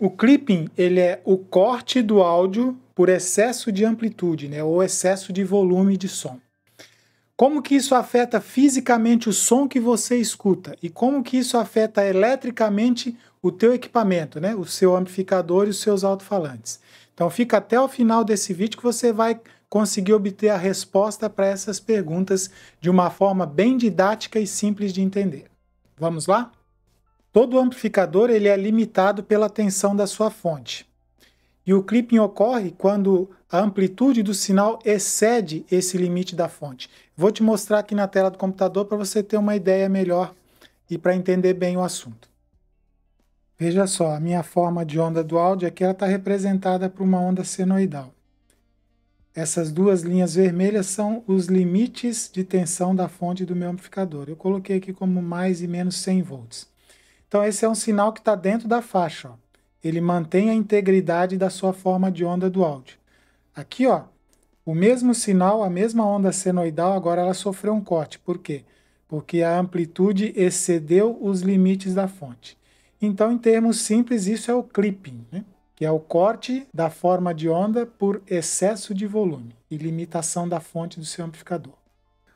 O clipping, ele é o corte do áudio por excesso de amplitude, né, ou excesso de volume de som. Como que isso afeta fisicamente o som que você escuta? E como que isso afeta eletricamente o teu equipamento, né, o seu amplificador e os seus alto-falantes? Então fica até o final desse vídeo que você vai conseguir obter a resposta para essas perguntas de uma forma bem didática e simples de entender. Vamos lá? Todo amplificador ele é limitado pela tensão da sua fonte. E o clipping ocorre quando a amplitude do sinal excede esse limite da fonte. Vou te mostrar aqui na tela do computador para você ter uma ideia melhor e para entender bem o assunto. Veja só, a minha forma de onda do áudio aqui está representada por uma onda senoidal. Essas duas linhas vermelhas são os limites de tensão da fonte do meu amplificador. Eu coloquei aqui como mais e menos 100 volts. Então esse é um sinal que está dentro da faixa. Ó. Ele mantém a integridade da sua forma de onda do áudio. Aqui, ó, o mesmo sinal, a mesma onda senoidal, agora ela sofreu um corte. Por quê? Porque a amplitude excedeu os limites da fonte. Então, em termos simples, isso é o clipping, né? Que é o corte da forma de onda por excesso de volume e limitação da fonte do seu amplificador.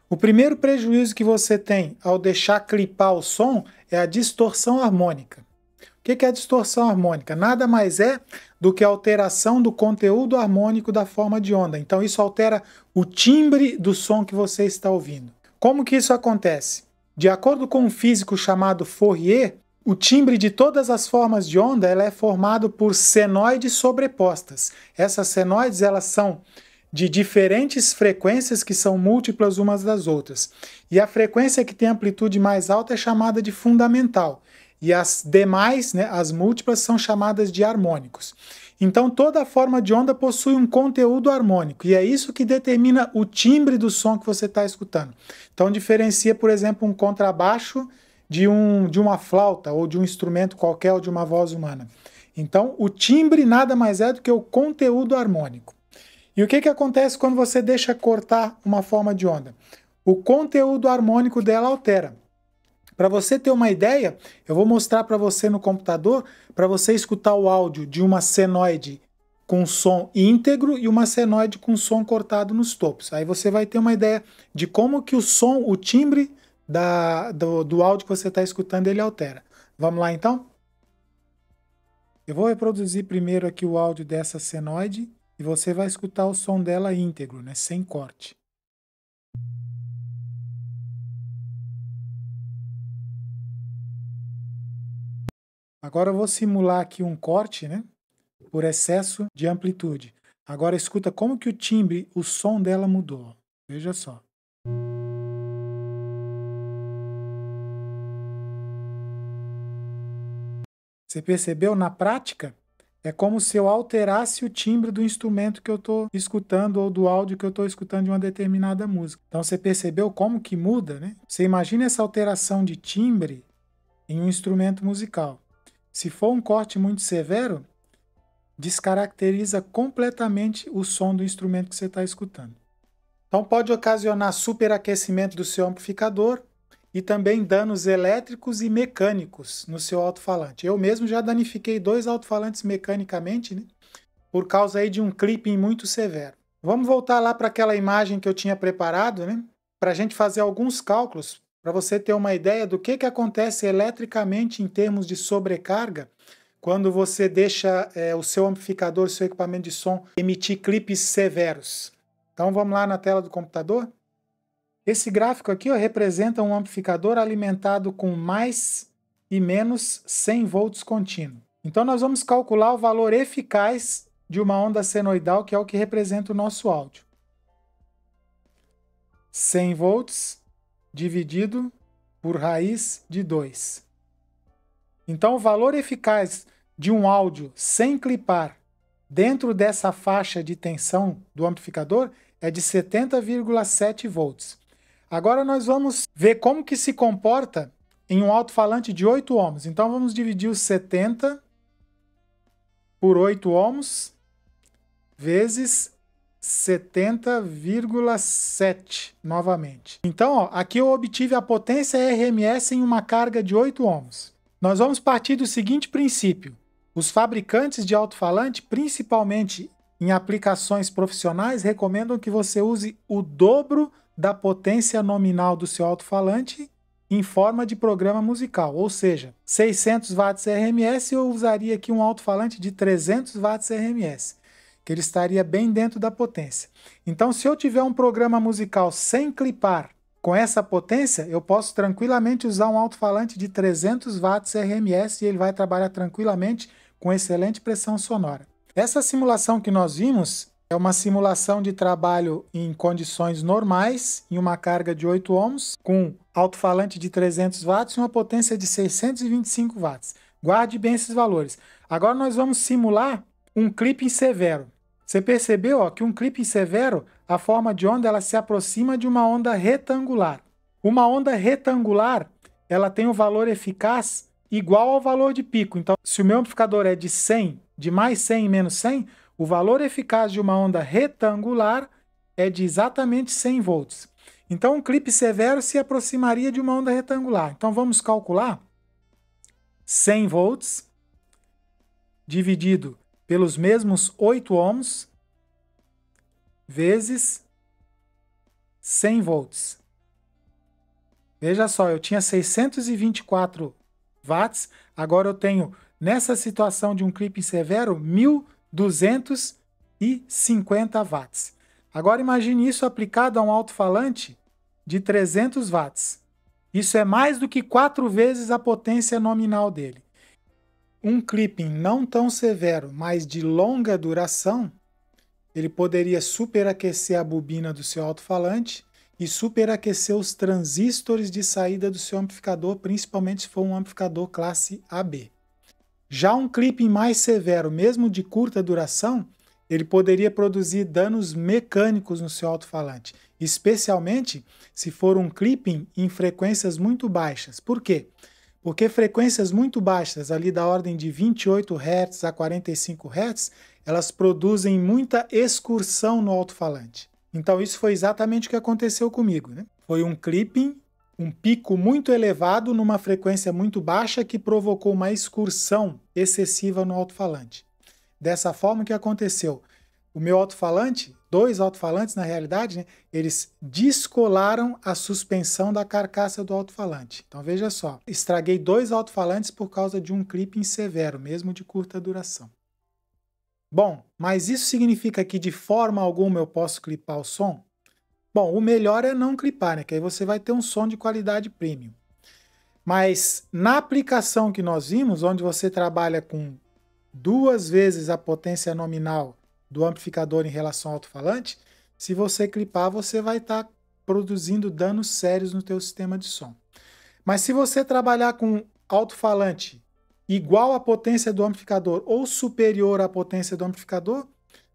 O primeiro prejuízo que você tem ao deixar clipar o som é a distorção harmônica. O que é a distorção harmônica? Nada mais é do que a alteração do conteúdo harmônico da forma de onda. Então isso altera o timbre do som que você está ouvindo. Como que isso acontece? De acordo com um físico chamado Fourier, o timbre de todas as formas de onda ela é formado por senoides sobrepostas. Essas senoides elas são de diferentes frequências que são múltiplas umas das outras. E a frequência que tem amplitude mais alta é chamada de fundamental. E as demais, né, as múltiplas, são chamadas de harmônicos. Então toda forma de onda possui um conteúdo harmônico. E é isso que determina o timbre do som que você está escutando. Então diferencia, por exemplo, um contrabaixo de uma flauta, ou de um instrumento qualquer, ou de uma voz humana. Então o timbre nada mais é do que o conteúdo harmônico. E o que acontece quando você deixa cortar uma forma de onda? O conteúdo harmônico dela altera. Para você ter uma ideia, eu vou mostrar para você no computador, para você escutar o áudio de uma senoide com som íntegro e uma senoide com som cortado nos topos. Aí você vai ter uma ideia de como que o som, o timbre do áudio que você está escutando, ele altera. Vamos lá então? Eu vou reproduzir primeiro aqui o áudio dessa senoide. E você vai escutar o som dela íntegro, né, sem corte. Agora eu vou simular aqui um corte, né, por excesso de amplitude. Agora escuta como que o timbre, o som dela mudou. Veja só. Você percebeu na prática? É como se eu alterasse o timbre do instrumento que eu estou escutando ou do áudio que eu estou escutando de uma determinada música. Então você percebeu como que muda, né? Você imagina essa alteração de timbre em um instrumento musical. Se for um corte muito severo, descaracteriza completamente o som do instrumento que você está escutando. Então pode ocasionar superaquecimento do seu amplificador, e também danos elétricos e mecânicos no seu alto-falante. Eu mesmo já danifiquei 2 alto-falantes mecanicamente, né, por causa aí de um clipping muito severo. Vamos voltar lá para aquela imagem que eu tinha preparado, né, para a gente fazer alguns cálculos, para você ter uma ideia do que acontece eletricamente em termos de sobrecarga quando você deixa o seu amplificador, o seu equipamento de som emitir clipes severos. Então vamos lá na tela do computador. Esse gráfico aqui representa um amplificador alimentado com mais e menos 100 volts contínuo. Então nós vamos calcular o valor eficaz de uma onda senoidal, que é o que representa o nosso áudio. 100 volts dividido por raiz de 2. Então o valor eficaz de um áudio sem clipar dentro dessa faixa de tensão do amplificador é de 70,7 volts. Agora nós vamos ver como que se comporta em um alto-falante de 8 ohms. Então vamos dividir os 70 por 8 ohms vezes 70,7 novamente. Então, ó, aqui eu obtive a potência RMS em uma carga de 8 ohms. Nós vamos partir do seguinte princípio. Os fabricantes de alto-falante, principalmente em aplicações profissionais, recomendam que você use o dobro da potência nominal do seu alto-falante em forma de programa musical, ou seja, 600 watts RMS, eu usaria aqui um alto-falante de 300 watts RMS, que ele estaria bem dentro da potência. Então, se eu tiver um programa musical sem clipar com essa potência, eu posso tranquilamente usar um alto-falante de 300 watts RMS e ele vai trabalhar tranquilamente com excelente pressão sonora. Essa simulação que nós vimos é uma simulação de trabalho em condições normais, em uma carga de 8 ohms, com alto-falante de 300 watts e uma potência de 625 watts. Guarde bem esses valores. Agora nós vamos simular um clipping severo. Você percebeu que um clipping severo, a forma de onda ela se aproxima de uma onda retangular. Uma onda retangular ela tem um valor eficaz igual ao valor de pico. Então, se o meu amplificador é de 100, de mais 100 e menos 100, o valor eficaz de uma onda retangular é de exatamente 100 volts. Então, um clipe severo se aproximaria de uma onda retangular. Então, vamos calcular 100 volts dividido pelos mesmos 8 ohms vezes 100 volts. Veja só, eu tinha 624 watts, agora eu tenho, nessa situação de um clipping severo, 1.250 watts. Agora imagine isso aplicado a um alto-falante de 300 watts. Isso é mais do que 4 vezes a potência nominal dele. Um clipping não tão severo, mas de longa duração, ele poderia superaquecer a bobina do seu alto-falante e superaquecer os transistores de saída do seu amplificador, principalmente se for um amplificador classe AB. Já um clipping mais severo, mesmo de curta duração, ele poderia produzir danos mecânicos no seu alto-falante, especialmente se for um clipping em frequências muito baixas. Por quê? Porque frequências muito baixas, ali da ordem de 28 Hz a 45 Hz, elas produzem muita excursão no alto-falante. Então isso foi exatamente o que aconteceu comigo, né? Foi um clipping, um pico muito elevado numa frequência muito baixa que provocou uma excursão excessiva no alto-falante. Dessa forma, o que aconteceu? O meu alto-falante, 2 alto-falantes na realidade, né, eles descolaram a suspensão da carcaça do alto-falante. Então veja só, estraguei 2 alto-falantes por causa de um clipping severo, mesmo de curta duração. Bom, mas isso significa que de forma alguma eu posso clipar o som? Bom, o melhor é não clipar, né? Que aí você vai ter um som de qualidade premium. Mas na aplicação que nós vimos, onde você trabalha com 2 vezes a potência nominal do amplificador em relação ao alto-falante, se você clipar, você vai estar produzindo danos sérios no teu sistema de som. Mas se você trabalhar com alto-falante igual à potência do amplificador ou superior à potência do amplificador,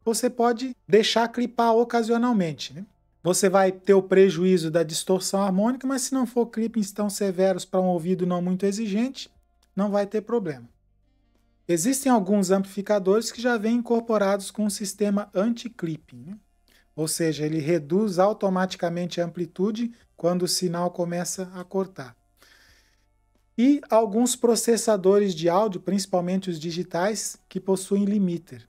você pode deixar clipar ocasionalmente, né? Você vai ter o prejuízo da distorção harmônica, mas se não for clippings tão severos para um ouvido não muito exigente, não vai ter problema. Existem alguns amplificadores que já vêm incorporados com um sistema anti-clipping, né? Ou seja, ele reduz automaticamente a amplitude quando o sinal começa a cortar. E alguns processadores de áudio, principalmente os digitais, que possuem limiter,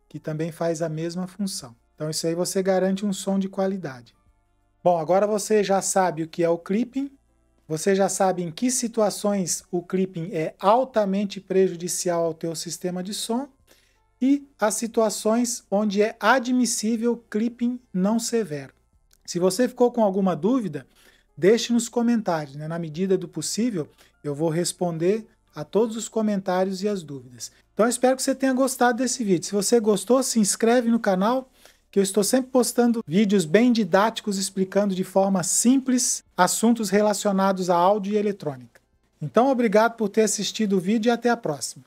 que também faz a mesma função. Então isso aí você garante um som de qualidade. Bom, agora você já sabe o que é o clipping, você já sabe em que situações o clipping é altamente prejudicial ao teu sistema de som e as situações onde é admissível clipping não severo. Se você ficou com alguma dúvida, deixe nos comentários, né? Na medida do possível, eu vou responder a todos os comentários e as dúvidas. Então eu espero que você tenha gostado desse vídeo. Se você gostou, se inscreve no canal, que eu estou sempre postando vídeos bem didáticos explicando de forma simples assuntos relacionados a áudio e eletrônica. Então obrigado por ter assistido o vídeo e até a próxima.